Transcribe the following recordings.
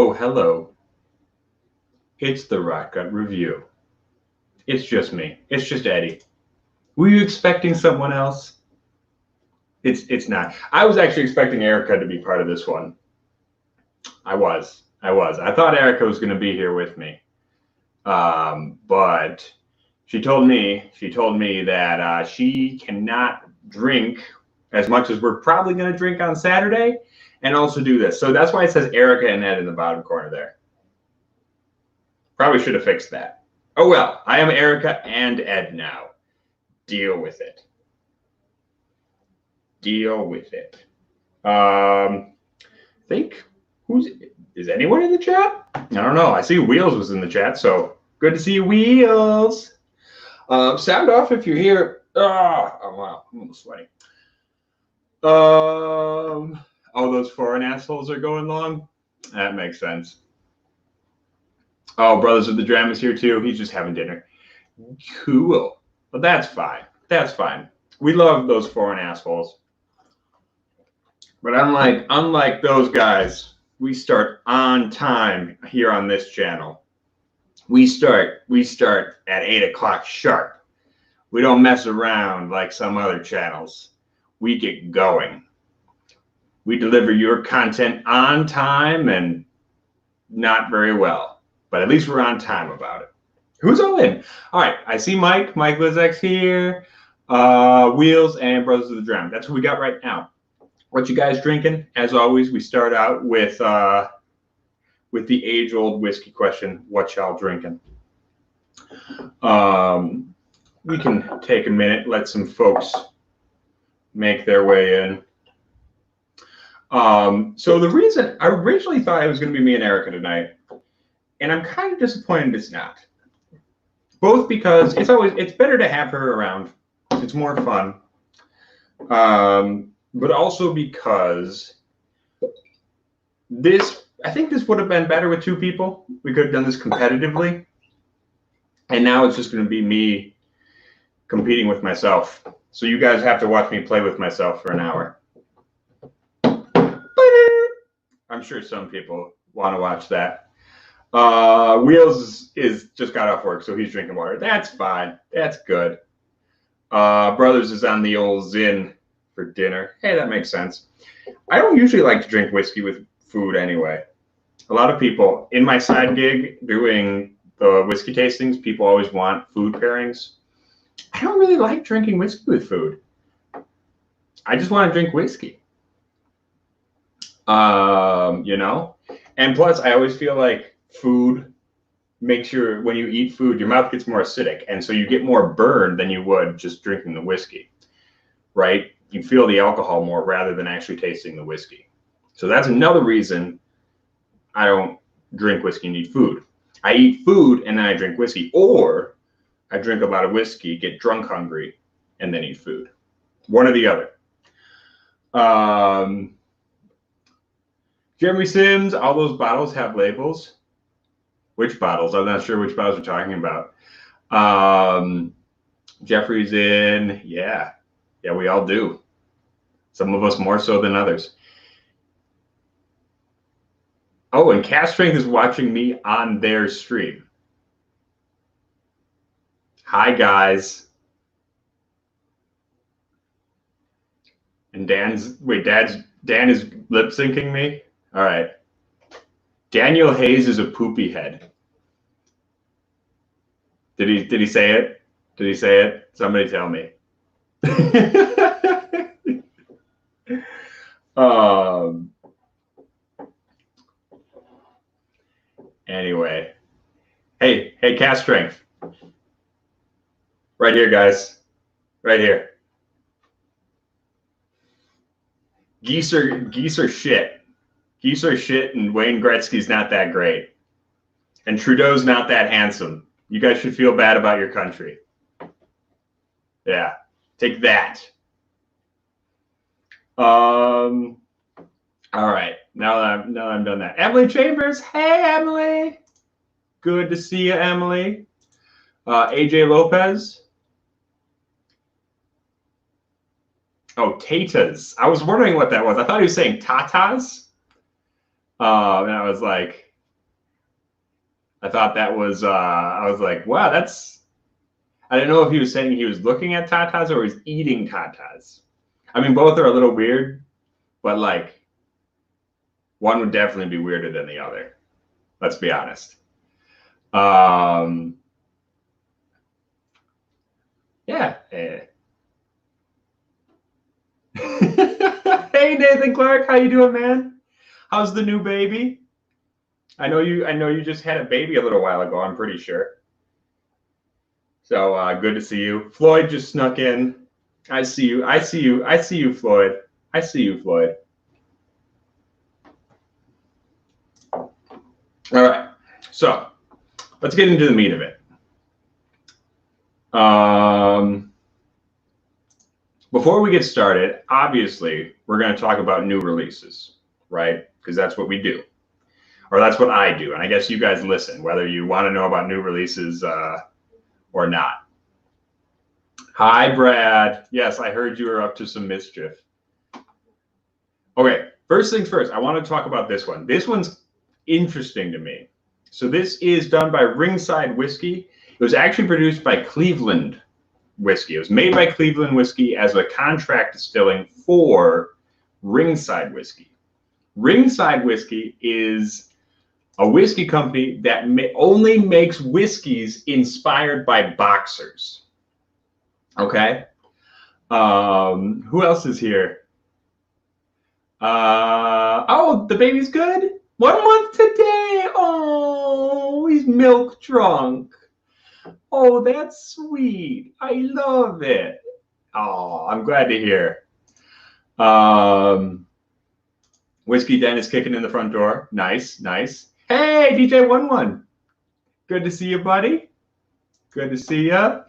Oh, hello. It's the Rot Gut Review. It's just me. It's just Eddie. Were you expecting someone else? It's not. I was actually expecting Erica to be part of this one. I was. I thought Erica was going to be here with me. But she told me that she cannot drink as much as we're probably going to drink on Saturday and also do this. So that's why it says Erica and Ed in the bottom corner there. Probably should have fixed that. Oh well, I am Erica and Ed now. Deal with it. Deal with it. Think is anyone in the chat? I don't know. I see Wheels was in the chat, so good to see you, Wheels. Sound off if you're here. Oh wow, I'm almost sweating. Oh, those foreign assholes are going long. That makes sense. Oh, Brothers of the Dram is here too. He's just having dinner. Cool. But that's fine. That's fine. We love those foreign assholes. But unlike those guys, we start on time here on this channel. We start at 8 o'clock sharp. We don't mess around like some other channels. We get going. We deliver your content on time and not very well. But at least we're on time about it. Who's all in? All right, I see Mike. Mike Lizek's here. Wheels and Brothers of the Dram. That's what we got right now. What you guys drinking? As always, we start out with the age-old whiskey question: what y'all drinking? We can take a minute, let some folks make their way in. So the reason I originally thought it was going to be me and Erica tonight. And I'm kind of disappointed it's not. Both because it's better to have her around. It's more fun. But also because I think this would have been better with two people. We could have done this competitively. And now it's just going to be me competing with myself. So you guys have to watch me play with myself for an hour. I'm sure some people want to watch that. Wheels is just got off work, so he's drinking water. That's fine. That's good. Brothers is on the old Zin for dinner. Hey, that makes sense. I don't usually like to drink whiskey with food anyway. A lot of people in my side gig doing the whiskey tastings, people always want food pairings. I don't really like drinking whiskey with food. I just want to drink whiskey. You know? And plus, I always feel like food makes when you eat food, your mouth gets more acidic. And so you get more burn than you would just drinking the whiskey, right? You feel the alcohol more rather than actually tasting the whiskey. So that's another reason I don't drink whiskey and eat food. I eat food and then I drink whiskey, or I drink a lot of whiskey, get drunk hungry, and then eat food. One or the other. Jeremy Sims, all those bottles have labels. Which bottles? I'm not sure which bottles we're talking about. Jeffrey's in. Yeah, we all do. Some of us more so than others. Oh, and Cast Strength is watching me on their stream. Hi, guys. And Dan is lip syncing me? All right. Daniel Hayes is a poopy head. Did he say it? Did he say it? Somebody tell me. Anyway. Hey, Cast Strength. Right here, guys. Right here. Geese are shit. Geese are shit, and Wayne Gretzky's not that great. And Trudeau's not that handsome. You guys should feel bad about your country. Yeah, take that. All right, now that I'm done that. Emily Chambers, hey Emily. Good to see you, Emily. AJ Lopez. Oh, Tatas. I was wondering what that was. I thought he was saying tatas. And I was like, I thought that was, I was like, wow, that's, I didn't know if he was saying he was looking at tatas or he's eating tatas. I mean, both are a little weird, but like one would definitely be weirder than the other. Let's be honest. Yeah. Hey, Nathan Clark, how you doing, man? How's the new baby? I know you just had a baby a little while ago, I'm pretty sure. So good to see you. Floyd just snuck in. I see you, Floyd. I see you, Floyd. All right. So let's get into the meat of it. Before we get started, obviously, we're going to talk about new releases, right? Because that's what we do. Or that's what I do. And I guess you guys listen, whether you want to know about new releases or not. Hi, Brad. Yes, I heard you were up to some mischief. Okay, first things first, I want to talk about this one. This one's interesting to me. So this is done by Ringside Whiskey. It was actually produced by Cleveland Whiskey. It was made by Cleveland Whiskey as a contract distilling for Ringside Whiskey. Ringside Whiskey is a whiskey company that only makes whiskeys inspired by boxers. Okay. Who else is here? Oh, the baby's good. 1 month today. Oh, he's milk drunk. Oh, that's sweet. I love it. Oh, I'm glad to hear. Whiskey Den is kicking in the front door. Nice, nice. Hey, DJ11. Good to see you, buddy. Good to see you.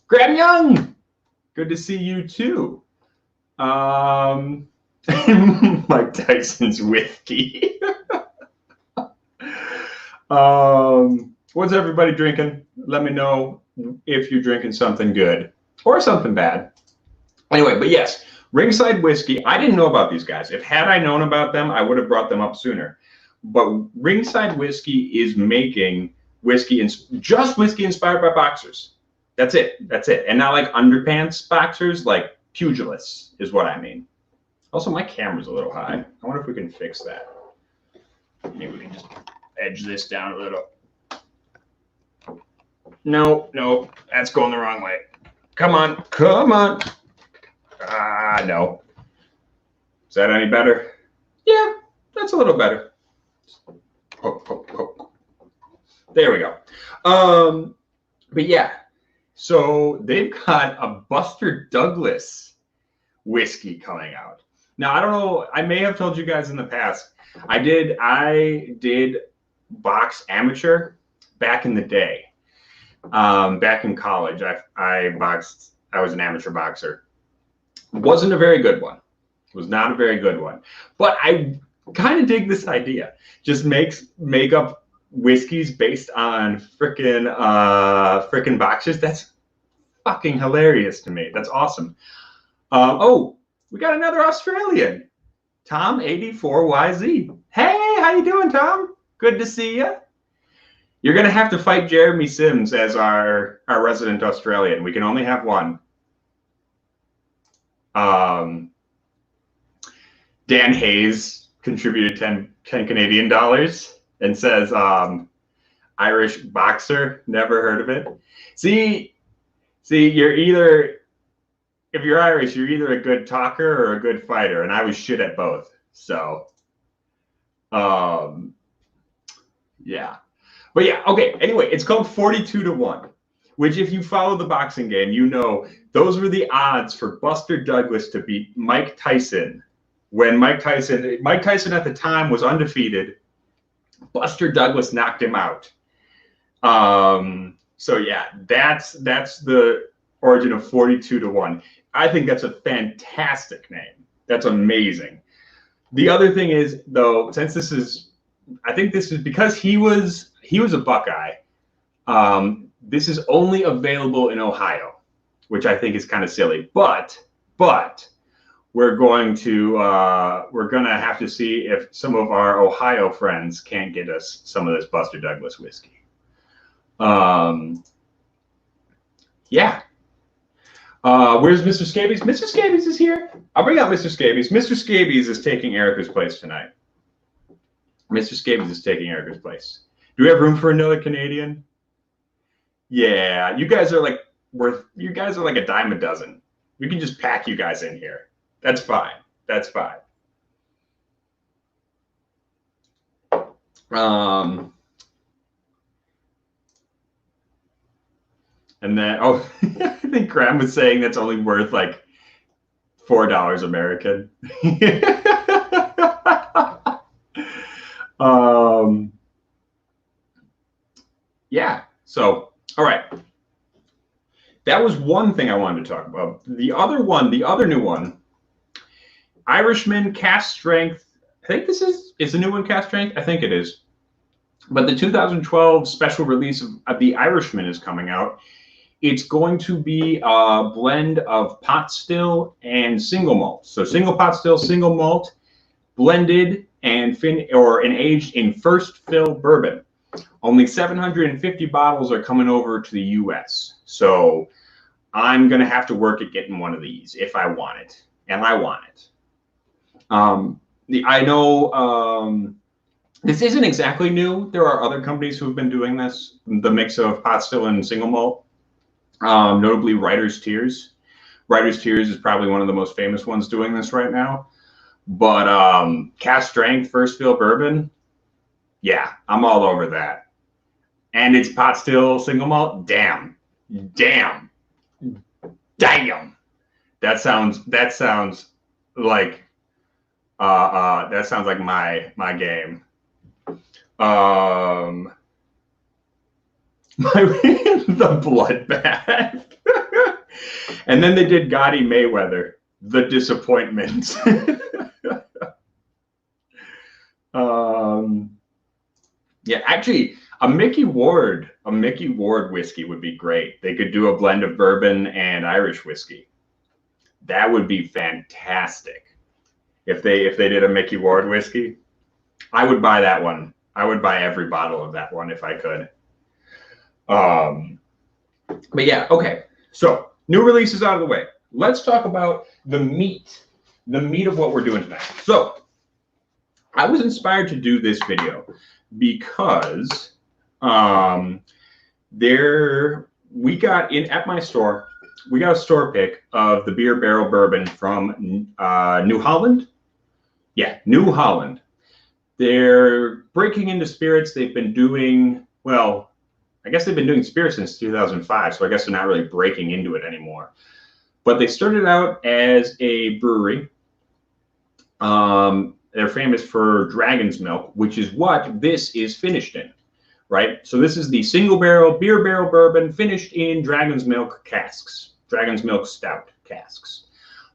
Graham Young. Good to see you, too. Mike Tyson's whiskey. What's everybody drinking? Let me know if you're drinking something good or something bad. Anyway, but yes, Ringside Whiskey. I didn't know about these guys. If had I known about them, I would have brought them up sooner. But Ringside Whiskey is making whiskey, just whiskey inspired by boxers. That's it. That's it. And not like underpants boxers, like pugilists is what I mean. Also, my camera's a little high. I wonder if we can fix that. Maybe we can just edge this down a little. No, no, that's going the wrong way. Come on, come on. Ah, no. Is that any better? Yeah, that's a little better. There we go. But yeah, so they've got a Buster Douglas whiskey coming out. Now, I don't know, I may have told you guys in the past, I did box amateur back in the day. Back in college, I boxed, I was an amateur boxer. Wasn't a very good one. Was not a very good one. But I kind of dig this idea. Just make up whiskeys based on frickin' boxers. That's fucking hilarious to me. That's awesome. Oh, we got another Australian. Tom 84YZ. Hey, how you doing, Tom? Good to see you. You're gonna have to fight Jeremy Sims as our resident Australian. We can only have one. Dan Hayes contributed 10 Canadian dollars and says, Irish boxer, never heard of it. See, you're either, if you're Irish, you're either a good talker or a good fighter, and I was shit at both. So, yeah. But yeah, okay, anyway, it's called 42-1, which if you follow the boxing game, you know those were the odds for Buster Douglas to beat Mike Tyson. When Mike Tyson at the time was undefeated, Buster Douglas knocked him out. So yeah, that's the origin of 42-1. I think that's a fantastic name. That's amazing. The other thing is, though, since this is, I think this is because he was a Buckeye. This is only available in Ohio, which I think is kind of silly. But we're going to have to see if some of our Ohio friends can't get us some of this Buster Douglas whiskey. Yeah. Where's Mr. Scabies? Mr. Scabies is here. I'll bring out Mr. Scabies. Mr. Scabies is taking Erica's place tonight. Mr. Scabies is taking Erica's place. Do we have room for another Canadian? Yeah, you guys are like a dime a dozen. We can just pack you guys in here. That's fine. That's fine. And then, oh, I think Graham was saying that's only worth like $4 American. Yeah. So, all right. That was one thing I wanted to talk about. The other new one, Irishman Cask Strength. I think this is the new one, Cask Strength. I think it is. But the 2012 special release of the Irishman is coming out. It's going to be a blend of pot still and single malt. So single pot still, single malt, blended and aged in first fill bourbon. Only 750 bottles are coming over to the U.S. So I'm going to have to work at getting one of these if I want it, and I want it. I know this isn't exactly new. There are other companies who have been doing this, the mix of pot still and single malt. Notably Writer's Tears. Writer's Tears is probably one of the most famous ones doing this right now. But Cask Strength first fill bourbon, yeah, I'm all over that. And it's pot still single malt. Damn. That sounds like my game. The bloodbath. And then they did Gotti Mayweather, the disappointment. Yeah, actually, a Mickey Ward whiskey would be great. They could do a blend of bourbon and Irish whiskey. That would be fantastic. If they did a Mickey Ward whiskey, I would buy that one. I would buy every bottle of that one if I could. But yeah, okay. So new releases out of the way. Let's talk about the meat of what we're doing tonight. So I was inspired to do this video because we got at my store, we got a store pick of the Beer Barrel Bourbon from New Holland. Yeah, New Holland. They're breaking into spirits. They've been doing, well, I guess they've been doing spirits since 2005, so I guess they're not really breaking into it anymore. But they started out as a brewery. They're famous for Dragon's Milk, which is what this is finished in, right? So this is the single barrel Beer Barrel Bourbon finished in Dragon's Milk casks, Dragon's Milk Stout casks.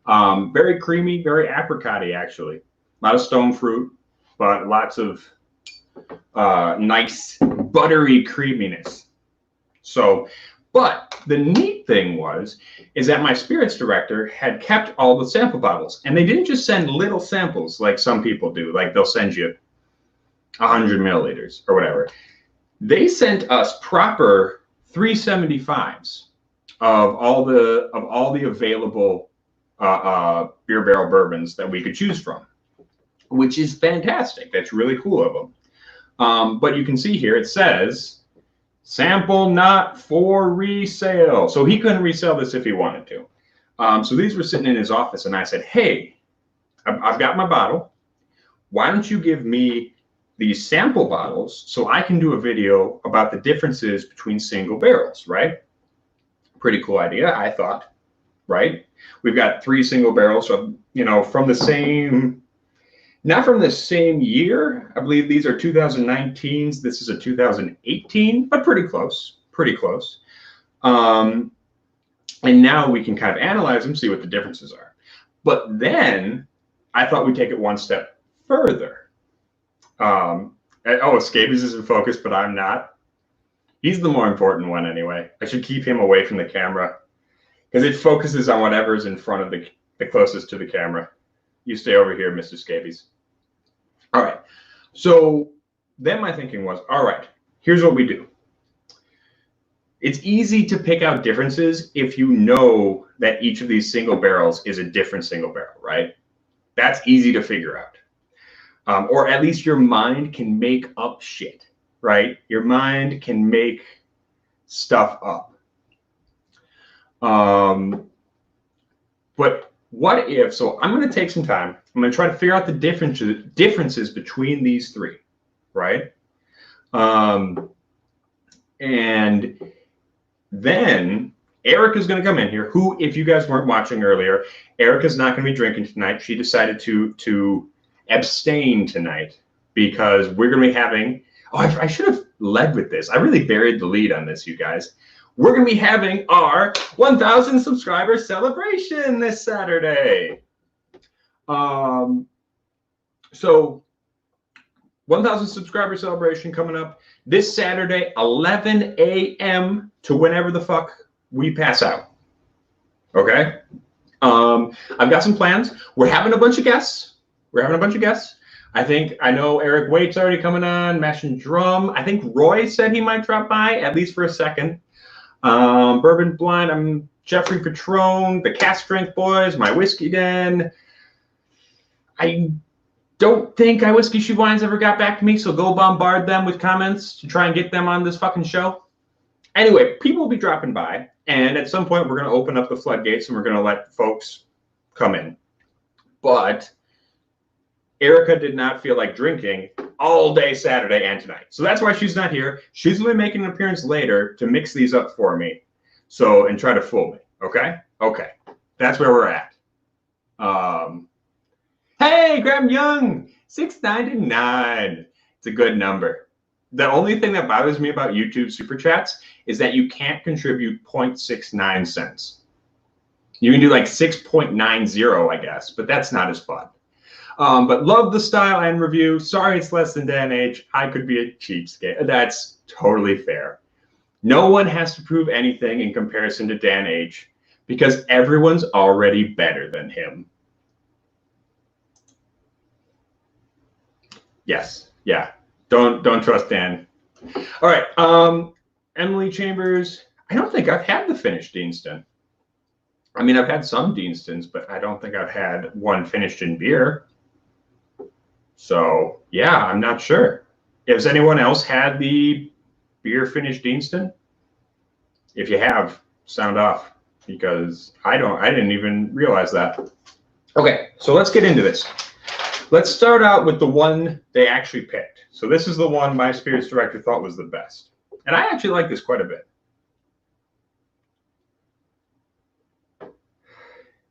Very creamy, very apricot-y, actually. A lot of stone fruit, but lots of nice buttery creaminess. So, but the neat thing is that my spirits director had kept all the sample bottles, and they didn't just send little samples like some people do. Like they'll send you 100 milliliters or whatever. They sent us proper 375s of all the available beer barrel bourbons that we could choose from, which is fantastic. That's really cool of them. But you can see here it says sample not for resale. So he couldn't resell this if he wanted to. So these were sitting in his office, and I said, hey, I've got my bottle. Why don't you give me these sample bottles so I can do a video about the differences between single barrels, right? Pretty cool idea, I thought, right? We've got 3 single barrels, so, you know, from the same, not from the same year. I believe these are 2019s. This is a 2018, but pretty close, pretty close. And now we can kind of analyze them, see what the differences are. But then I thought we'd take it one step further. Scabies is in focus, but I'm not. He's the more important one anyway. I should keep him away from the camera because it focuses on whatever's in front of the the closest to the camera. You stay over here, Mr. Scabies. All right. So then my thinking was, all right, here's what we do. It's easy to pick out differences if you know that each of these single barrels is a different single barrel, right? That's easy to figure out. Or at least your mind can make up shit, right? Your mind can make stuff up. But what if, so I'm going to take some time. I'm going to try to figure out the differences between these three, right? And then Erica's going to come in here, who, if you guys weren't watching earlier, Erica's not going to be drinking tonight. She decided to abstain tonight because we're going to be having, oh, I should have led with this. I really buried the lead on this, you guys. We're going to be having our 1,000 subscriber celebration this Saturday. So 1,000 subscriber celebration coming up this Saturday, 11 a.m. to whenever the fuck we pass out. Okay? I've got some plans. We're having a bunch of guests. I know Eric Waite's already coming on, Mashing Drum. I think Roy said he might drop by, at least for a second. Bourbon Blind, I'm Jeffrey Patron, the Cast Strength Boys, My Whiskey Den. I don't think I Whiskey Shoe Wines ever got back to me, so go bombard them with comments to try and get them on this fucking show. Anyway, people will be dropping by, and at some point we're going to open up the floodgates and we're going to let folks come in. But Erica did not feel like drinking all day Saturday and tonight. So that's why she's not here. She's going to be making an appearance later to mix these up for me. So, and try to fool me. Okay? Okay. That's where we're at. Hey, Graham Young, $6.99. It's a good number. The only thing that bothers me about YouTube Super Chats is that you can't contribute 0.69 cents. You can do like 6.90, I guess, but that's not as fun. But love the style and review. Sorry it's less than Dan H. I could be a cheapskate. That's totally fair. No one has to prove anything in comparison to Dan H. because everyone's already better than him. Yes. Yeah. Don't trust Dan. All right. Emily Chambers. I don't think I've had the finished Deanston. I mean, I've had some Deanstons, but I don't think I've had one finished in beer. So, yeah, I'm not sure. Has anyone else had the beer finished Deanston? If you have, sound off, because I didn't even realize that. Okay, so let's get into this. Let's start out with the one they actually picked. So this is the one my spirits director thought was the best. And I actually like this quite a bit.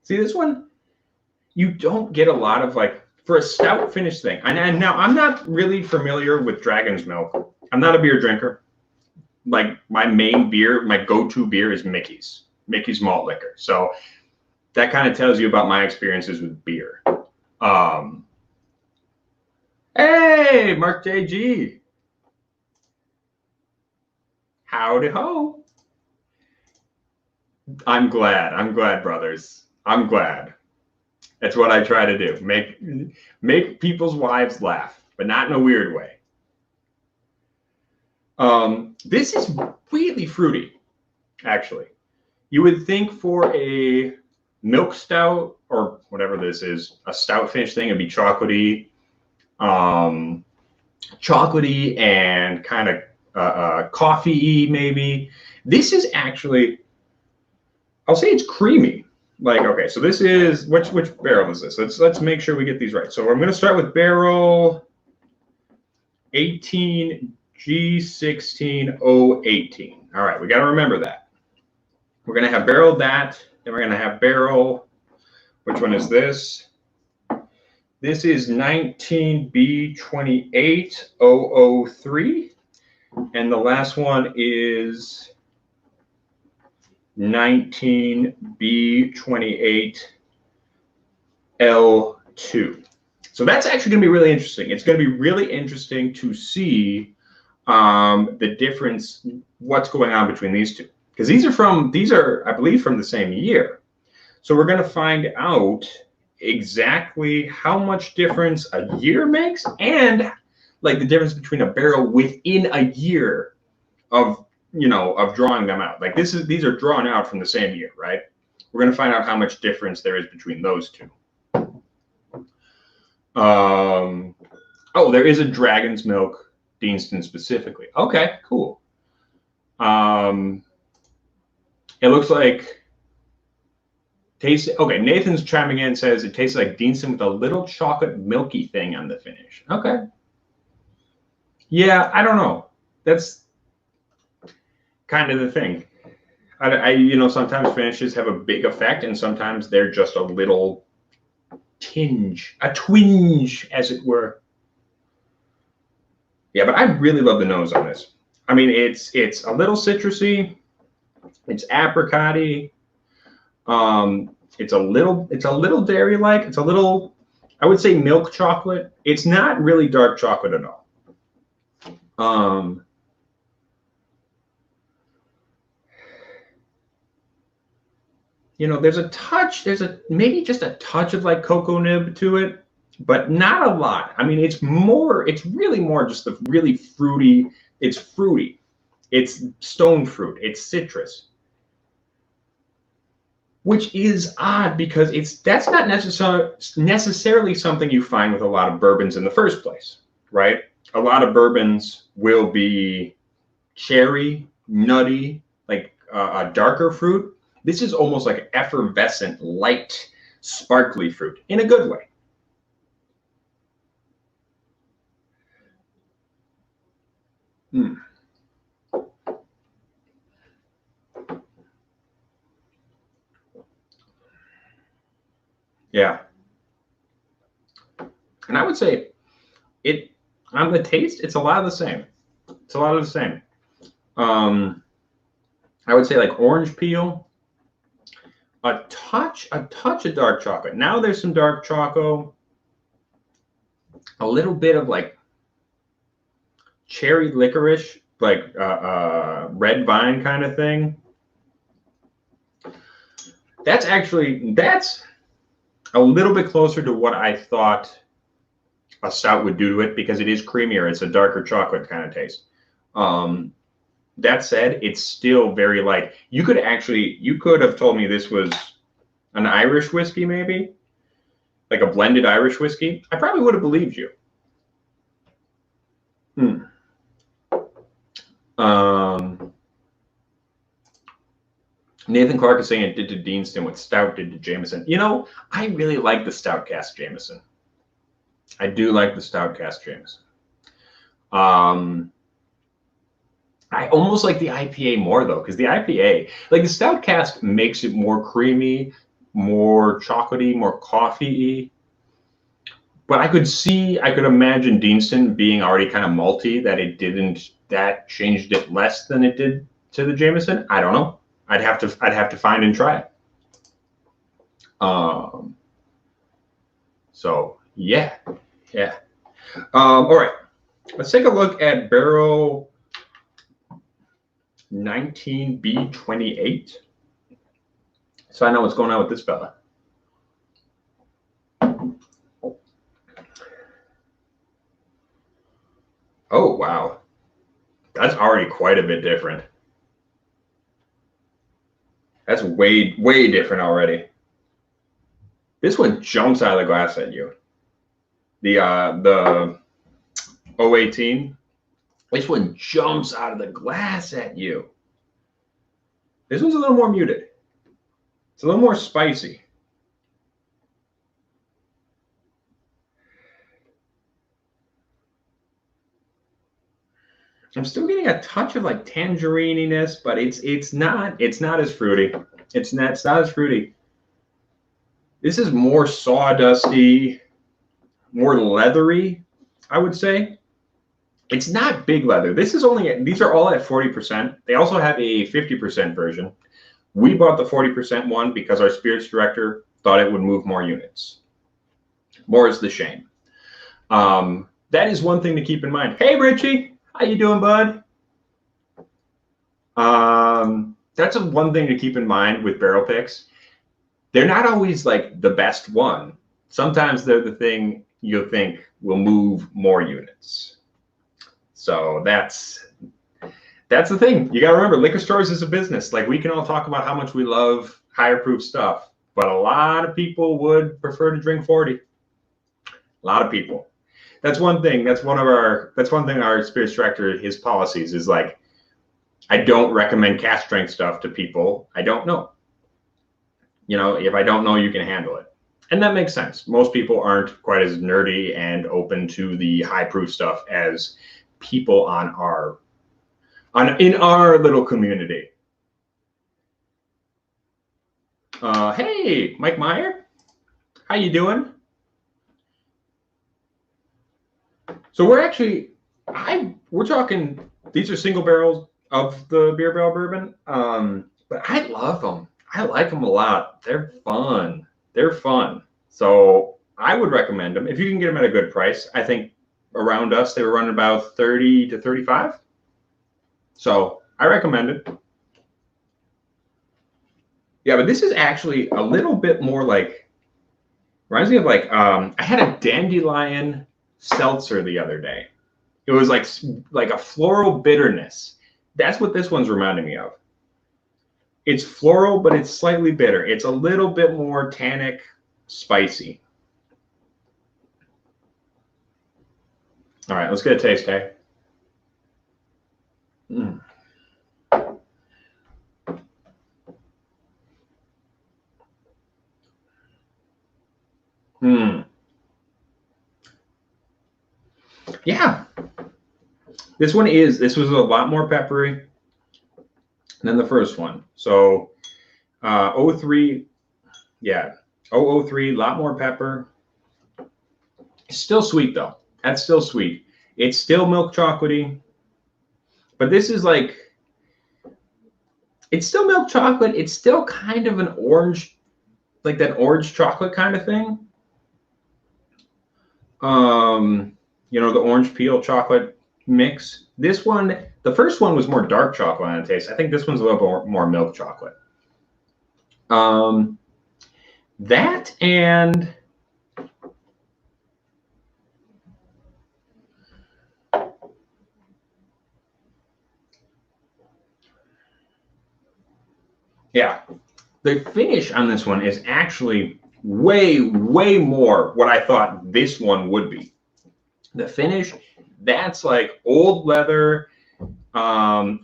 See, this one, you don't get a lot of, like, for a stout finish thing. And now I'm not really familiar with Dragon's Milk. I'm not a beer drinker. Like, my main beer, my go-to beer is Mickey's malt liquor. So that kind of tells you about my experiences with beer. Hey, Mark JG. Howdy ho. I'm glad, brothers. I'm glad. That's what I try to do. Make people's wives laugh, but not in a weird way. This is really fruity, actually. You would think for a milk stout or whatever this is, a stout finish thing, it'd be chocolatey, chocolatey and kind of coffee-y maybe. This is actually, I'll say it's creamy. Like, okay, so this is, which barrel is this? Let's make sure we get these right. So I'm going to start with barrel 18 G16018. All right, we got to remember that. We're going to have barrel that, then we're going to have barrel, which one is this? This is 19B28003, and the last one is 19B28L2. So that's actually going to be really interesting. It's going to be really interesting to see the difference, what's going on between these two. Because these are, I believe, from the same year. So we're going to find out exactly how much difference a year makes, and like the difference between a barrel within a year of, you know, of drawing them out. Like these are drawn out from the same year, right? We're going to find out how much difference there is between those two. Oh, there is a Dragon's Milk Deanston specifically. Okay, cool. It looks like tastes. Okay, Nathan's chiming in and says it tastes like Deanston with a little chocolate milky thing on the finish. Okay. Yeah, I don't know. That's kind of the thing. You know, sometimes finishes have a big effect, and sometimes they're just a little tinge, a twinge, as it were. Yeah, but I really love the nose on this. I mean, it's a little citrusy, it's apricot-y, it's a little dairy-like, it's a little, I would say, milk chocolate. It's not really dark chocolate at all. You know, there's maybe just a touch of like cocoa nib to it, but not a lot. I mean, it's really more just the really fruity. It's fruity. It's stone fruit. It's citrus, which is odd because that's not necessarily something you find with a lot of bourbons in the first place, right? A lot of bourbons will be cherry, nutty, like a darker fruit. This is almost like effervescent, light, sparkly fruit in a good way. Yeah. And I would say on the taste, it's a lot of the same. It's a lot of the same. I would say like orange peel, a touch of dark chocolate. Now there's some dark choco, a little bit of like cherry licorice, like red vine kind of thing. That's a little bit closer to what I thought a stout would do to it, because it is creamier. It's a darker chocolate kind of taste. That said, it's still very light. You could have told me this was an Irish whiskey, maybe like a blended Irish whiskey. I probably would have believed you. Nathan Clark is saying it did to Deanston what stout did to Jameson. You know, I really like the stout cask Jameson. I do like the stout cask Jameson. I almost like the IPA more though, because the IPA, like the stout cask, makes it more creamy, more chocolatey, more coffee-y. But I could imagine Deanston being already kind of malty, that changed it less than it did to the Jameson. I don't know. I'd have to find and try it. So yeah. All right, let's take a look at barrel 19B28. So I know what's going on with this fella. Oh wow, that's already quite a bit different. That's way different already. This one jumps out of the glass at you. The 018. This one jumps out of the glass at you. This one's a little more muted. It's a little more spicy. I'm still getting a touch of like tangerininess, but it's not as fruity. It's not as fruity. This is more sawdusty, more leathery, I would say. It's not big leather. These are all at 40%. They also have a 50% version. We bought the 40% one because our spirits director thought it would move more units. More is the shame. That is one thing to keep in mind. Hey, Richie, how you doing, bud? That's one thing to keep in mind with barrel picks. they're not always like the best one. Sometimes they're the thing you'll think will move more units. So that's the thing. You got to remember, liquor stores is a business. Like, we can all talk about how much we love higher proof stuff, but a lot of people would prefer to drink 40. A lot of people. That's one thing. That's one thing our spirits director, his policies is like, I don't recommend cask strength stuff to people I don't know. You know, if I don't know, you can handle it. And that makes sense. Most people aren't quite as nerdy and open to the high proof stuff as people in our little community. Hey, Mike Meyer, how you doing? So we're talking, these are single barrels of the Beer Barrel Bourbon, but I love them. I like them a lot. They're fun. They're fun. So I would recommend them if you can get them at a good price. I think around us, they were running about 30 to 35. So I recommend it. Yeah, but this is actually a little bit more like, reminds me of like, I had a dandelion seltzer the other day. It was like a floral bitterness. That's what this one's reminding me of. It's floral, but it's slightly bitter. It's a little bit more tannic, spicy. All right, let's get a taste, hey? Mm. Yeah. This was a lot more peppery than the first one. So 03, yeah, 003, a lot more pepper. It's still sweet though. That's still sweet. It's still milk chocolatey, but this is like, it's still milk chocolate. It's still kind of an orange, like that orange chocolate kind of thing. You know, the orange peel chocolate mix. This one, the first one was more dark chocolate on the taste. I think this one's a little more milk chocolate. That and yeah, the finish on this one is actually way more what I thought this one would be. The finish, that's like old leather and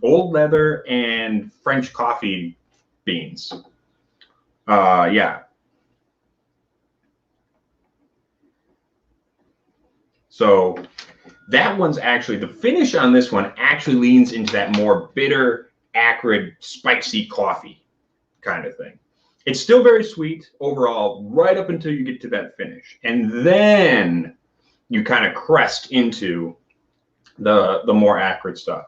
French coffee beans. Yeah. So that one's actually, the finish on this one actually leans into that more bitter, acrid, spicy coffee kind of thing. It's still very sweet overall, right up until you get to that finish. And then you kind of crest into the more acrid stuff.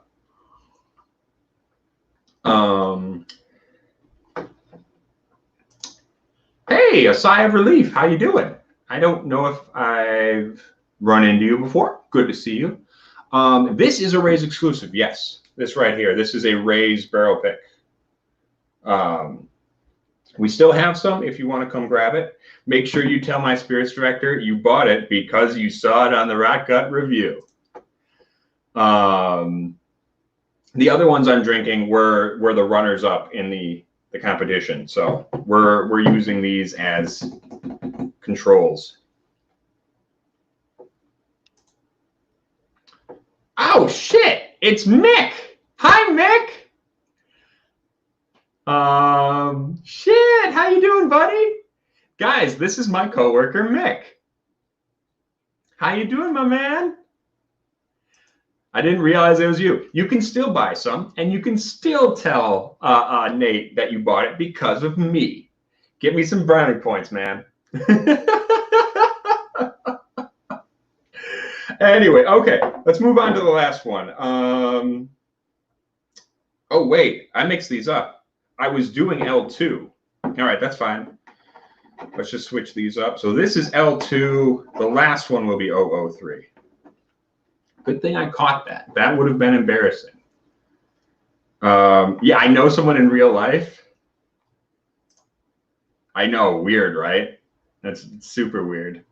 Hey, a sigh of relief. How you doing? I don't know if I've run into you before. Good to see you. This is a Rays exclusive. Yes, this right here. This is a Rays barrel pick. We still have some if you want to come grab it. Make sure you tell my spirits director you bought it because you saw it on the Rot Gut review. The other ones I'm drinking were the runners up in the competition. So we're using these as controls. Oh shit, it's Mick. Hi Mick. Shit, how you doing, buddy? Guys, this is my coworker Mick. How you doing, my man? I didn't realize it was you. You can still buy some, and you can still tell Nate that you bought it because of me. Give me some brownie points, man. Anyway, okay, let's move on to the last one. Oh, wait, I mixed these up. I was doing L2. All right, that's fine. Let's just switch these up. So this is L2. The last one will be 003. Good thing I caught that. That would have been embarrassing. Yeah, I know someone in real life. I know, weird, right? That's super weird.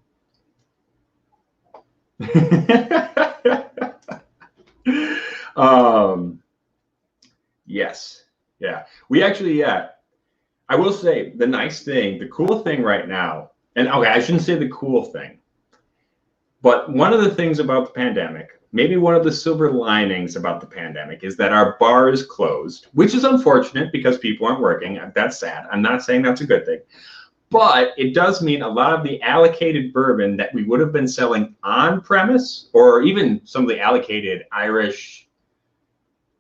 Yes. Yeah. We actually, yeah. I will say the nice thing, the cool thing right now, and okay, I shouldn't say the cool thing, but one of the things about the pandemic, maybe one of the silver linings about the pandemic is that our bar is closed, which is unfortunate because people aren't working. That's sad. I'm not saying that's a good thing. But it does mean a lot of the allocated bourbon that we would have been selling on premise, or even some of the allocated Irish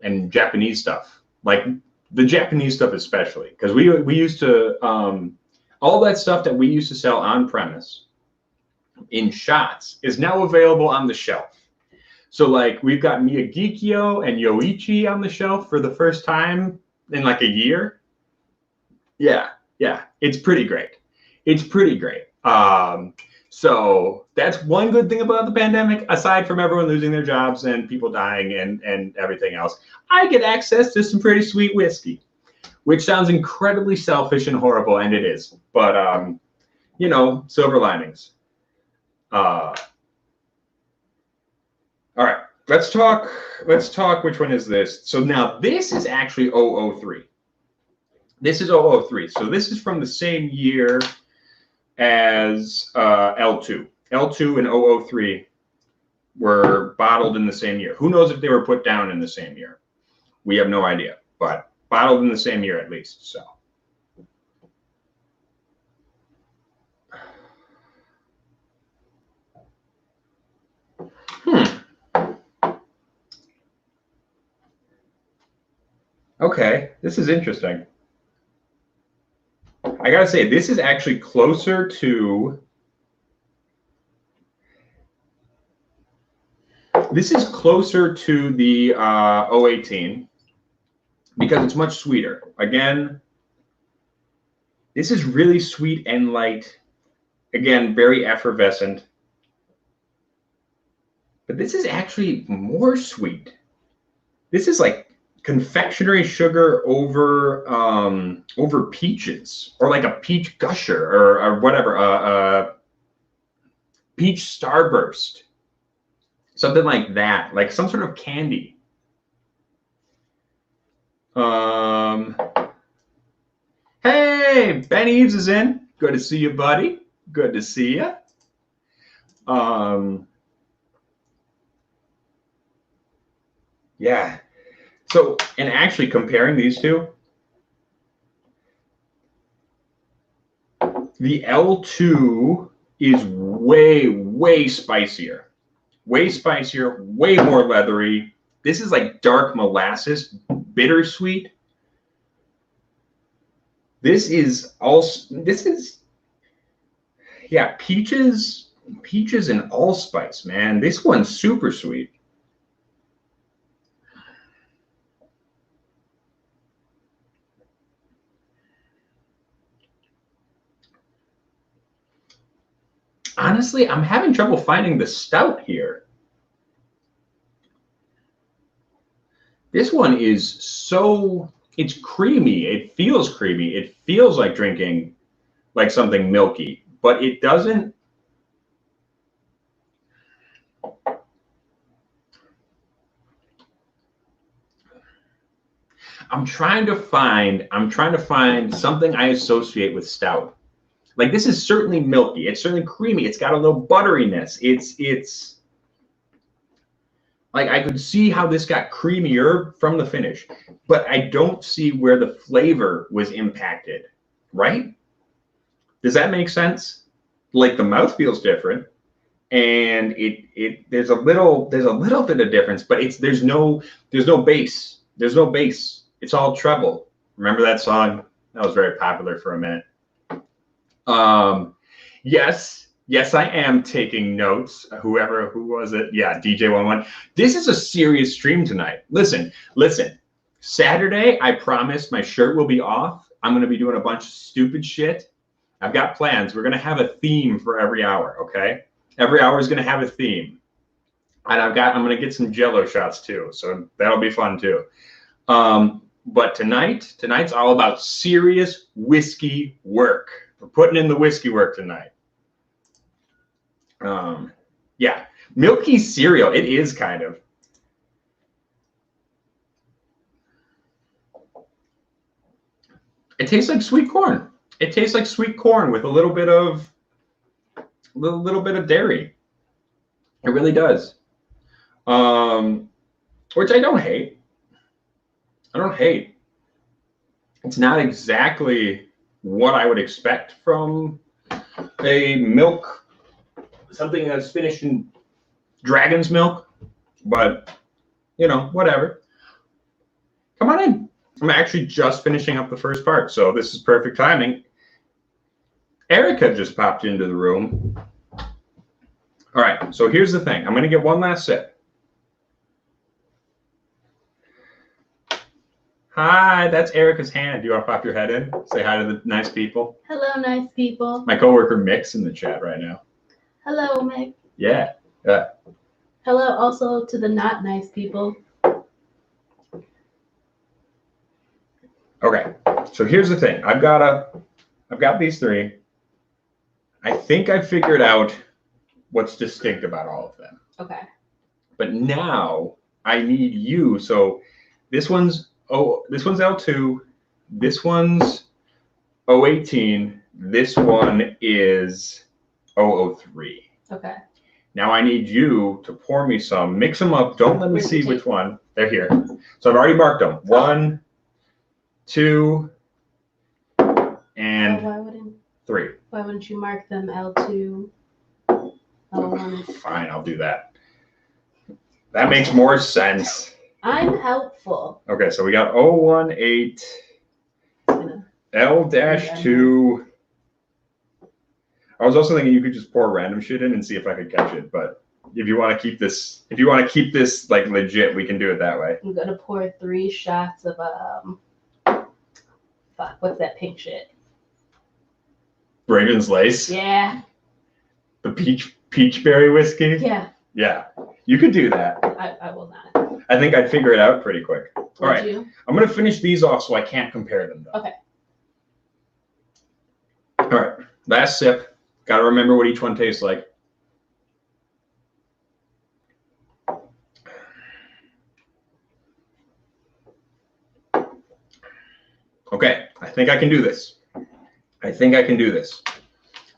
and Japanese stuff, like the Japanese stuff especially, because we used to all that stuff that we used to sell on premise in shots is now available on the shelf. So like we've got Miyagikyo and Yoichi on the shelf for the first time in like a year. Yeah, yeah, it's pretty great. It's pretty great. So that's one good thing about the pandemic, aside from everyone losing their jobs and people dying and everything else. I get access to some pretty sweet whiskey, which sounds incredibly selfish and horrible, and it is. But you know, silver linings. All right, let's talk. Let's talk. Which one is this? So now this is actually 003. This is 003. So this is from the same year as L2. L2 and 003 were bottled in the same year. Who knows if they were put down in the same year? We have no idea, but bottled in the same year at least. So. Okay, this is interesting. I gotta say, this is actually closer to. This is closer to the 018 because it's much sweeter. Again, this is really sweet and light. Again, very effervescent. But this is actually more sweet. This is like confectionery sugar over over peaches, or like a peach gusher, or whatever, peach starburst, something like that, like some sort of candy. Hey, Ben Eves is in. Good to see you, buddy. Good to see you. Yeah. So, and actually comparing these two, the L2 is way, way spicier. Way spicier, way more leathery. This is like dark molasses, bittersweet. This is also, yeah, peaches and allspice, man. This one's super sweet. Honestly, I'm having trouble finding the stout here. This one is so, it's creamy. It feels creamy. It feels like drinking like something milky, but it doesn't. I'm trying to find something I associate with stout. Like this is certainly milky. It's certainly creamy. It's got a little butteriness. It's like I could see how this got creamier from the finish, but I don't see where the flavor was impacted, right? Does that make sense? Like the mouth feels different, and there's a little bit of difference, but there's no bass. There's no bass. It's all treble. Remember that song? That was very popular for a minute. Yes, I am taking notes. Who was it? Yeah, DJ11. This is a serious stream tonight. Listen. Saturday, I promise my shirt will be off. I'm going to be doing a bunch of stupid shit. I've got plans. We're going to have a theme for every hour, okay? Every hour is going to have a theme. And I'm going to get some Jello shots too, so that'll be fun too. But tonight's all about serious whiskey work. We're putting in the whiskey work tonight. Yeah, milky cereal. It is kind of. It tastes like sweet corn. It tastes like sweet corn with a little bit of dairy. It really does. Which I don't hate. I don't hate. It's not exactly what I would expect from a milk, something that's finished in dragon's milk, but you know, whatever. Come on in. I'm actually just finishing up the first part, so this is perfect timing. Erica just popped into the room. All right, so here's the thing. I'm going to get one last sip. Hi, that's Erica's hand. Do you want to pop your head in? Say hi to the nice people. Hello, nice people. My coworker Mick's in the chat right now. Hello, Mick. Yeah. Hello also to the not nice people. Okay, so here's the thing. I've got these three. I think I figured out what's distinct about all of them. Okay. But now I need you. So this one's L2, this one's 018, this one is 003. Okay. Now I need you to pour me some, mix them up. Don't let me see which one. They're here. So I've already marked them. 1, 2, and 3. Why wouldn't you mark them L2, L1? Fine, I'll do that. That makes more sense. I'm helpful. Okay, so we got 018, L-2. I was also thinking you could just pour random shit in and see if I could catch it, but if you want to keep this like legit, we can do it that way. I'm gonna pour 3 shots of what's that pink shit? Raven's Lace? Yeah. The peach berry whiskey? Yeah. Yeah. You could do that. I will not. I think I'd figure it out pretty quick. All right. You? I'm gonna finish these off so I can't compare them though. Okay. All right. Last sip. Gotta remember what each one tastes like. Okay, I think I can do this.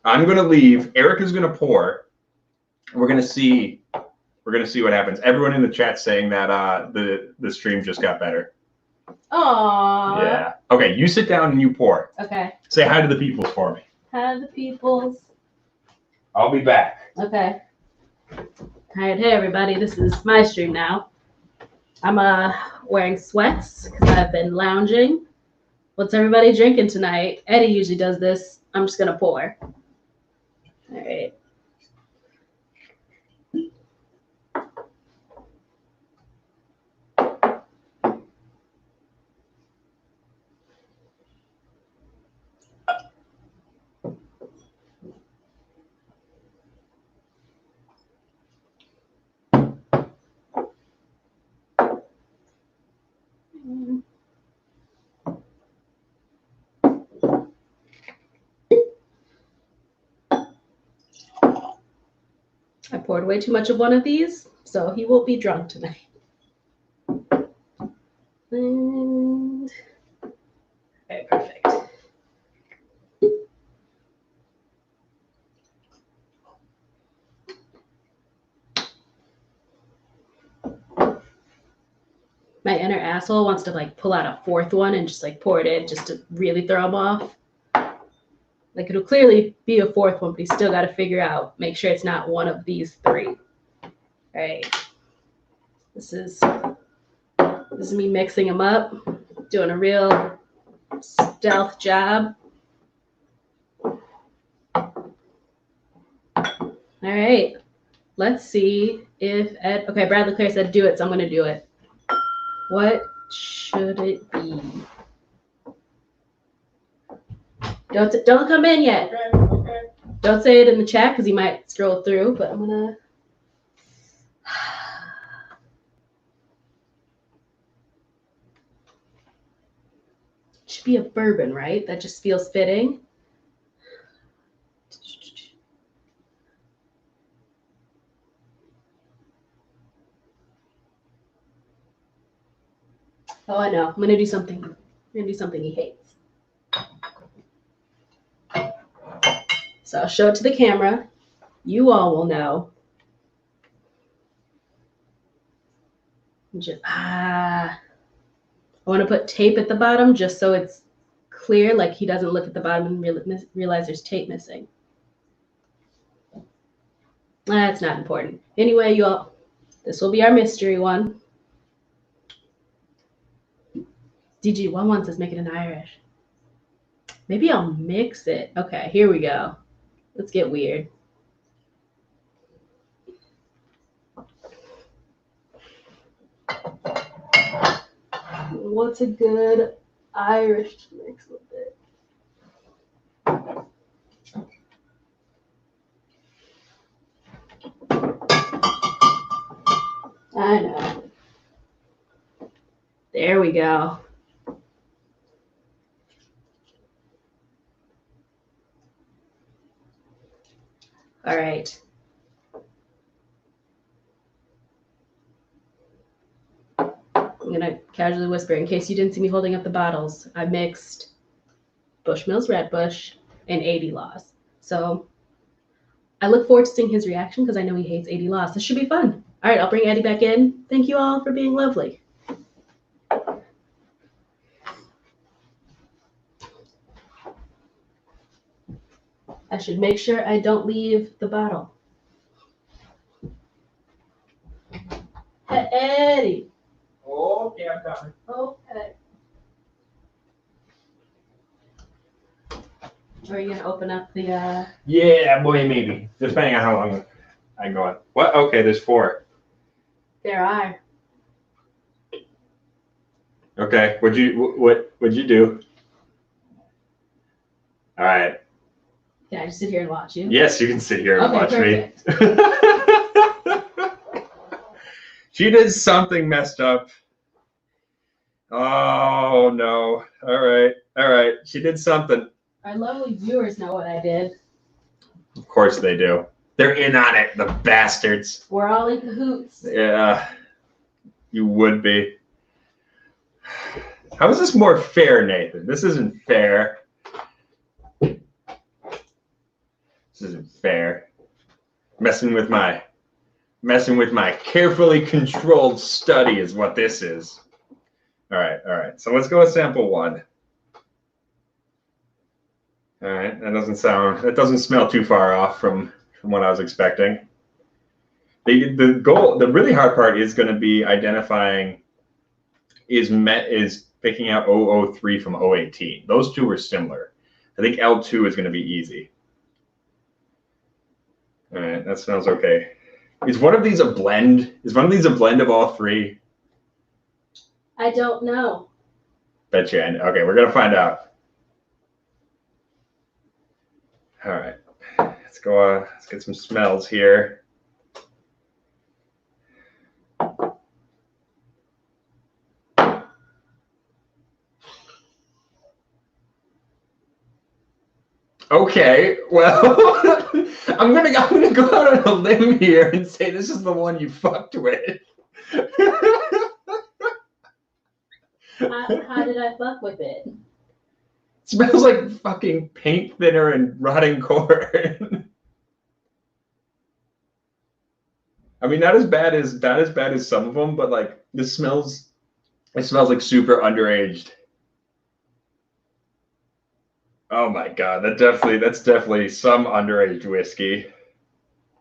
I'm gonna leave. Erica's gonna pour. We're gonna see what happens. Everyone in the chat saying that the stream just got better. Aww. Yeah. Okay, you sit down and you pour. Okay. Say hi to the peoples for me. Hi to the peoples. I'll be back. Okay. All right, hey everybody, this is my stream now. I'm wearing sweats because I've been lounging. What's everybody drinking tonight? Eddie usually does this. I'm just gonna pour. All right. I poured way too much of one of these, so he won't be drunk tonight. And okay, perfect. My inner asshole wants to like pull out a 4th one and just like pour it in just to really throw him off. Like it'll clearly be a 4th one, but he's still got to figure out, make sure it's not one of these 3. All right. This is me mixing them up, doing a real stealth job. All right. Let's see if Ed, okay, Bradley Clare said do it, so I'm going to do it. What should it be? Don't come in yet. Okay. Don't say it in the chat because he might scroll through, but I'm gonna. Should be a bourbon, right? That just feels fitting. Oh, I know. I'm gonna do something. I'm gonna do something he hates. So I'll show it to the camera. You all will know. I want to put tape at the bottom just so it's clear, like he doesn't look at the bottom and realize there's tape missing. That's not important. Anyway, you all, this will be our mystery one. DG11 says make it an Irish. Maybe I'll mix it. Okay, here we go. Let's get weird. What's a good Irish mix with it? I know. There we go. All right. I'm going to casually whisper, in case you didn't see me holding up the bottles, I mixed Bushmills Red Bush and 80 Laws. So I look forward to seeing his reaction because I know he hates 80 Laws. This should be fun. All right, I'll bring Eddie back in. Thank you all for being lovely. I should make sure I don't leave the bottle. Hey, Eddie. Okay, I'm coming. Okay. Are you gonna open up the? Yeah, boy, maybe. Depending on how long I go on. What? Okay, there's 4. There are. Okay, what'd you do? All right. Can I just sit here and watch you? Yes, you can sit here and watch perfect. me. She did something messed up. Oh no. All right. She did something. Our lovely viewers know what I did. Of course they do. They're in on it, the bastards. We're all in cahoots. Yeah, you would be. How is this more fair, Nathan? This isn't fair. This isn't fair. Messing with my carefully controlled study is what this is. All right. So let's go with sample 1. All right, that doesn't smell too far off from what I was expecting. The really hard part is going to be identifying is picking out 003 from 018. Those two are similar. I think L2 is going to be easy. All right, that smells okay. Is one of these a blend? Is one of these a blend of all 3? I don't know. Bet you. Okay, we're gonna find out. All right, let's go. Let's get some smells here. Okay, well, I'm gonna go out on a limb here and say this is the one you fucked with. How did I fuck with it? It smells like fucking paint thinner and rotting corn. I mean, not as bad as some of them, but like it smells like super underaged. Oh my god, that's definitely some underage whiskey.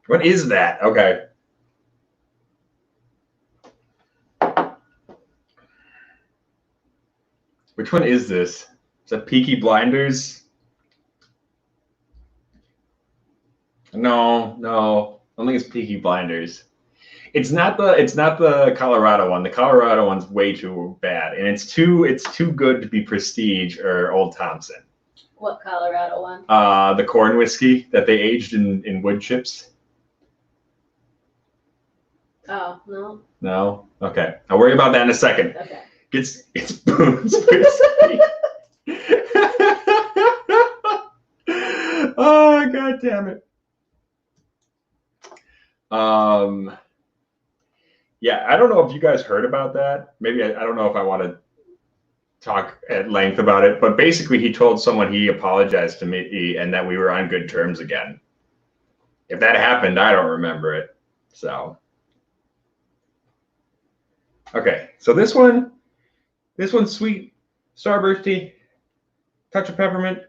What is that? Okay. Which one is this? Is that Peaky Blinders? No. I don't think it's Peaky Blinders. It's not the Colorado one. The Colorado one's way too bad, and it's too good to be Prestige or Old Thompson. What Colorado one? The corn whiskey that they aged in wood chips. Oh, no. No? Okay. I'll worry about that in a second. Okay. It's Boone's whiskey. Oh, god damn it. Yeah, I don't know if you guys heard about that. Maybe I don't know if I want to talk at length about it, but basically he told someone he apologized to me and that we were on good terms again. If that happened, I don't remember it. So, okay. So this one's sweet, starbursty, touch of peppermint,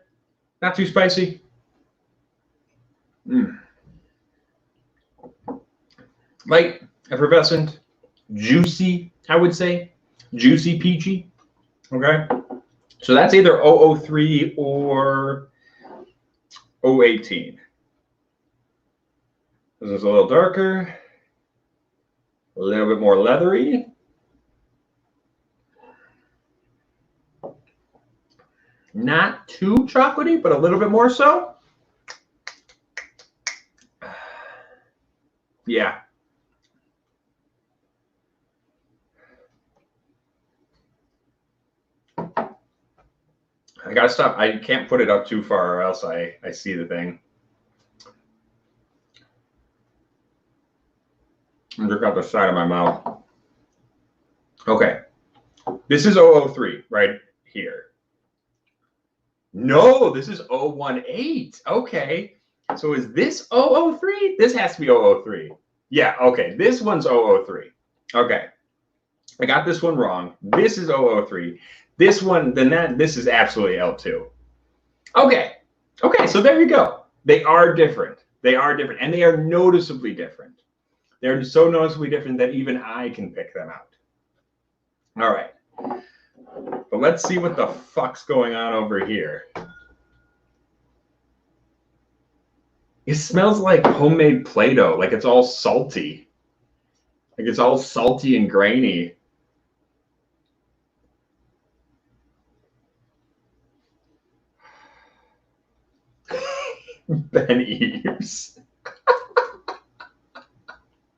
not too spicy. Light, effervescent, juicy, I would say. Juicy, peachy. Okay. So that's either 003 or 018. This is a little darker, a little bit more leathery. Not too chocolatey, but a little bit more so. Yeah. I gotta stop. I can't put it up too far or else I see the thing. Look out the side of my mouth. Okay. This is 003 right here. No, this is 018. Okay. So is this 003? This has to be 003. Yeah, okay. This one's 003. Okay. I got this one wrong. This is 003. This one, this is absolutely L2. Okay. Okay, so there you go. They are different. They are different. And they are noticeably different. They're so noticeably different that even I can pick them out. All right. But let's see what the fuck's going on over here. It smells like homemade Play-Doh. Like it's all salty. Like it's all salty and grainy. Ben Eves.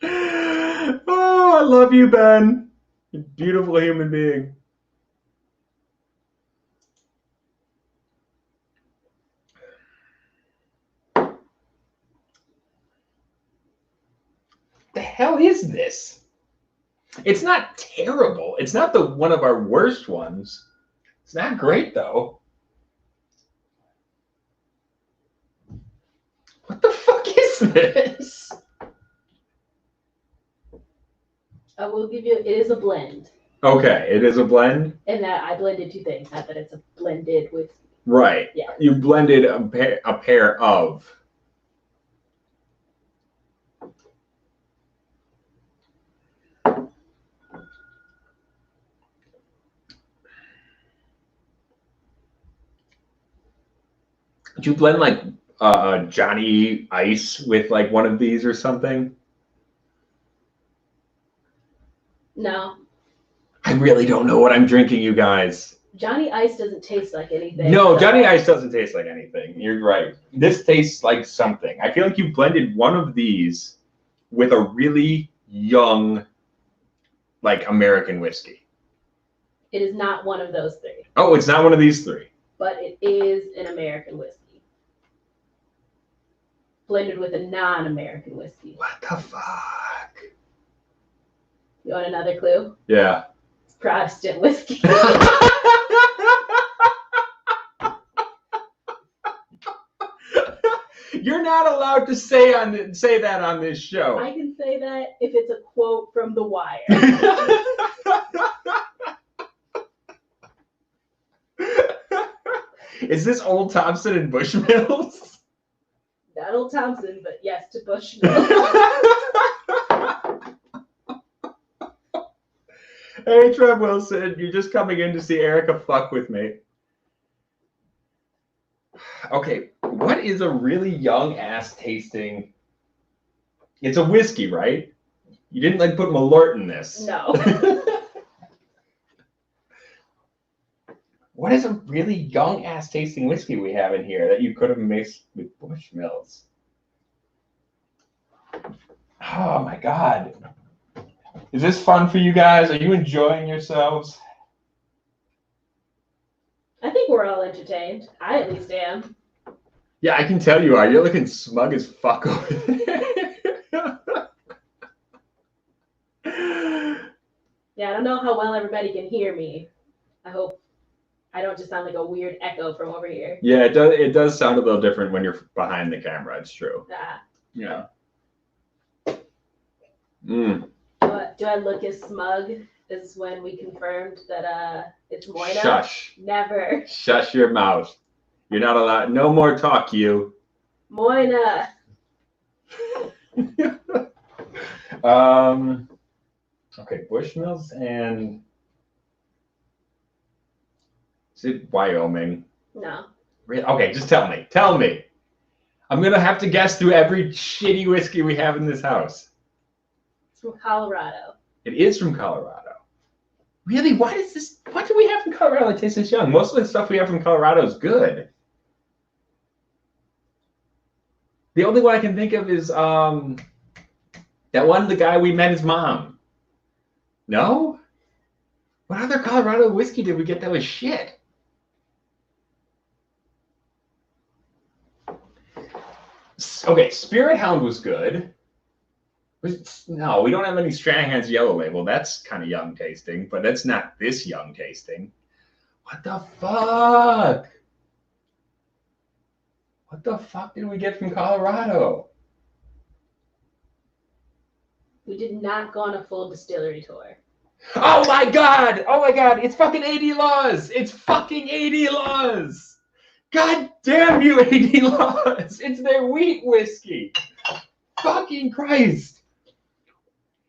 Oh, I love you, Ben. You beautiful human being. The hell is this? It's not terrible. It's not the one of our worst ones. It's not great though. What the fuck is this? I will give you, it is a blend. Okay, it is a blend. And that I blended two things, not that it's a blended with. Right. Yeah. You blended a pair of. Did you blend like Johnny Ice with like one of these or something? No. I really don't know what I'm drinking, you guys. Johnny Ice doesn't taste like anything. No, Johnny Ice doesn't taste like anything. You're right. This tastes like something. I feel like you blended one of these with a really young, like American whiskey. It is not one of those three. Oh, it's not one of these three. But it is an American whiskey. Blended with a non-American whiskey. What the fuck? You want another clue? Yeah. It's Protestant whiskey. You're not allowed to say that on this show. I can say that if it's a quote from The Wire. Is this Old Thompson and Bushmills? Not Old Thompson, but yes to Bushmills. Hey, Trev Wilson, you're just coming in to see Erica fuck with me. Okay, what is a really young ass tasting? It's a whiskey, right? You didn't like put Malort in this. No. What is a really young ass tasting whiskey we have in here that you could have mixed with Bushmills? Oh my God. Is this fun for you guys? Are you enjoying yourselves? I think we're all entertained. I at least am. Yeah, I can tell you are. You're looking smug as fuck over there. Yeah, I don't know how well everybody can hear me. I hope I don't just sound like a weird echo from over here. Yeah, it does sound a little different when you're behind the camera. It's true. Ah. Yeah. Do I look as smug as when we confirmed that it's Moina? Shush. Never. Shush your mouth. You're not allowed. No more talk, you. Moina. Okay, Bushmills and is it Wyoming? No. Really? Okay, just tell me. Tell me. I'm gonna have to guess through every shitty whiskey we have in this house. It's from Colorado. It is from Colorado. Really? What do we have from Colorado that tastes this young? Most of the stuff we have from Colorado is good. The only one I can think of is that one, the guy we met his mom. No? What other Colorado whiskey did we get that was shit? Okay, Spirit Hound was good. No, we don't have any Stranahan's Yellow Label. That's kind of young tasting, but that's not this young tasting. What the fuck? What the fuck did we get from Colorado? We did not go on a full distillery tour. Oh my god! Oh my god! It's fucking 80 Laws! It's fucking 80 Laws! God damn you, 80 Laws! It's their wheat whiskey! Fucking Christ!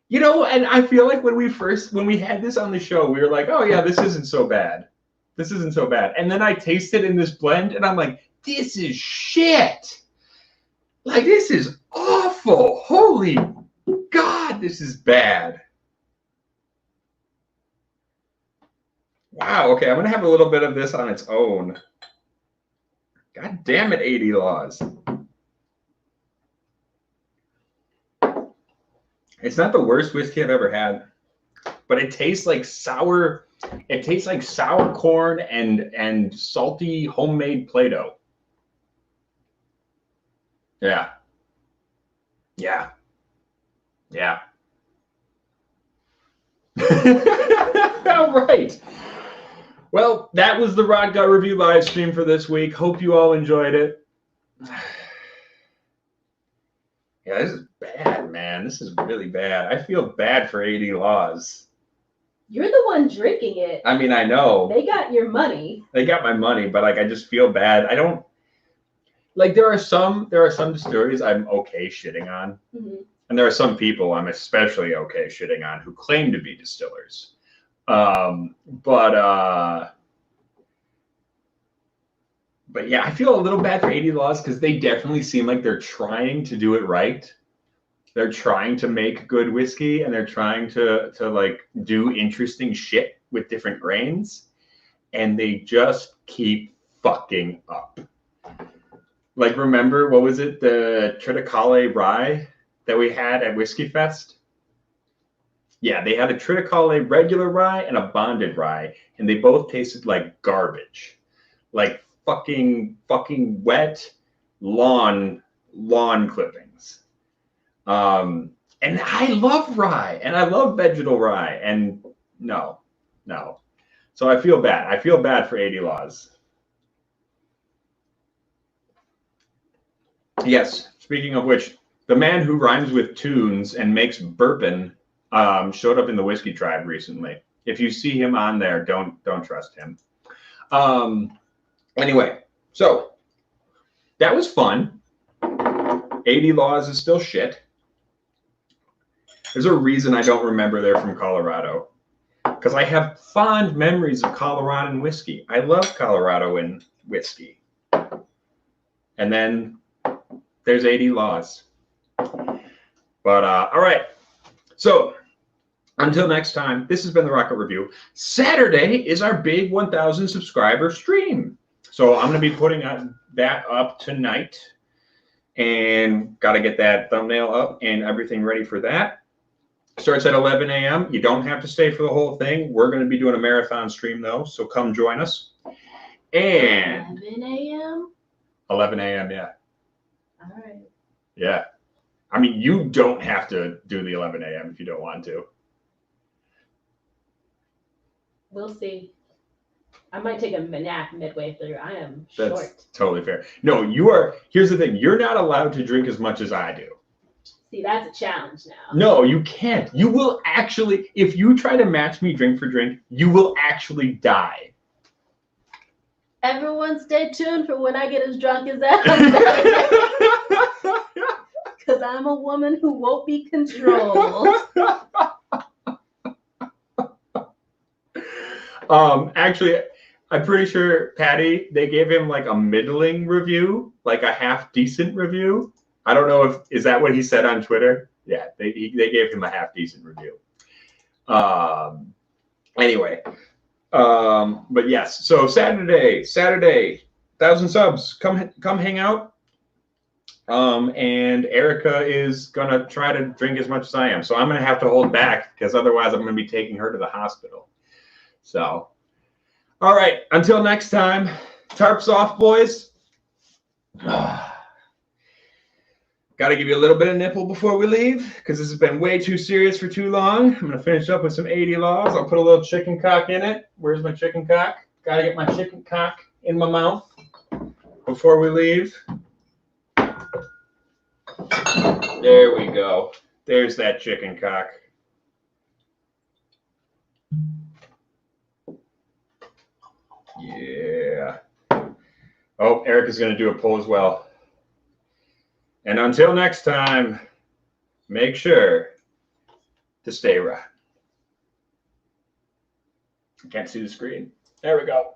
You know, and I feel like when we had this on the show, we were like, oh yeah, this isn't so bad. This isn't so bad. And then I tasted in this blend and I'm like, this is shit. Like, this is awful. Holy God, this is bad. Wow, okay, I'm going to have a little bit of this on its own. God damn it, 80 Laws. It's not the worst whiskey I've ever had, but it tastes like sour. It tastes like sour corn and salty homemade Play-Doh. Yeah. Yeah. Yeah. All right. Well, that was the Rod Gut Review live stream for this week. Hope you all enjoyed it. Yeah, this is bad, man. This is really bad. I feel bad for 80 Laws. You're the one drinking it. I mean, I know. They got your money. They got my money, but like I just feel bad. I don't like there are some distilleries I'm okay shitting on. Mm-hmm. And there are some people I'm especially okay shitting on who claim to be distillers. But yeah, I feel a little bad for 80 Laws because they definitely seem like they're trying to do it right. They're trying to make good whiskey and they're trying to like do interesting shit with different grains. And they just keep fucking up. Like, remember, what was it? The Triticale rye that we had at Whiskey Fest? Yeah, they had a Triticale regular rye and a bonded rye, and they both tasted like garbage. Like fucking wet lawn clippings. And I love rye and I love vegetal rye, and no. So I feel bad. I feel bad for 80 Laws. Yes, speaking of which, the man who rhymes with tunes and makes burpin showed up in the Whiskey Tribe recently. If you see him on there, don't trust him. Anyway, so that was fun. 80 Laws is still shit. There's a reason I don't remember they're from Colorado. Because I have fond memories of Coloradan whiskey. I love Coloradoan whiskey. And then there's 80 Laws. But, all right. So, until next time, this has been the Rod Gut Review. Saturday is our big 1,000 subscriber stream. So I'm going to be putting that up tonight. And got to get that thumbnail up and everything ready for that. Starts at 11 a.m. You don't have to stay for the whole thing. We're going to be doing a marathon stream, though. So come join us. And 11 a.m.? 11 a.m., yeah. All right. Yeah. I mean, you don't have to do the 11 a.m. if you don't want to. We'll see. I might take a nap midway through. I am That's short. totally fair. No, you are. Here's the thing. You're not allowed to drink as much as I do. See, that's a challenge now. No, you can't. You will actually, if you try to match me drink for drink, you will actually die. Everyone stay tuned for when I get as drunk as that. Because I'm a woman who won't be controlled. Actually, I'm pretty sure Patty, they gave him like a middling review, like a half decent review. I don't know is that what he said on Twitter? Yeah, they gave him a half decent review. Anyway, but yes, so Saturday, 1,000 subs, come hang out. And Erica is gonna try to drink as much as I am, so I'm gonna have to hold back because otherwise I'm gonna be taking her to the hospital. So, all right, until next time, tarps off, boys. Got to give you a little bit of nipple before we leave because this has been way too serious for too long. I'm going to finish up with some 80 laws. I'll put a little chicken cock in it. Where's my chicken cock? Got to get my chicken cock in my mouth before we leave. There we go. There's that chicken cock. Yeah. Oh, Erica's going to do a pull as well. And until next time, make sure to stay right. I can't see the screen. There we go.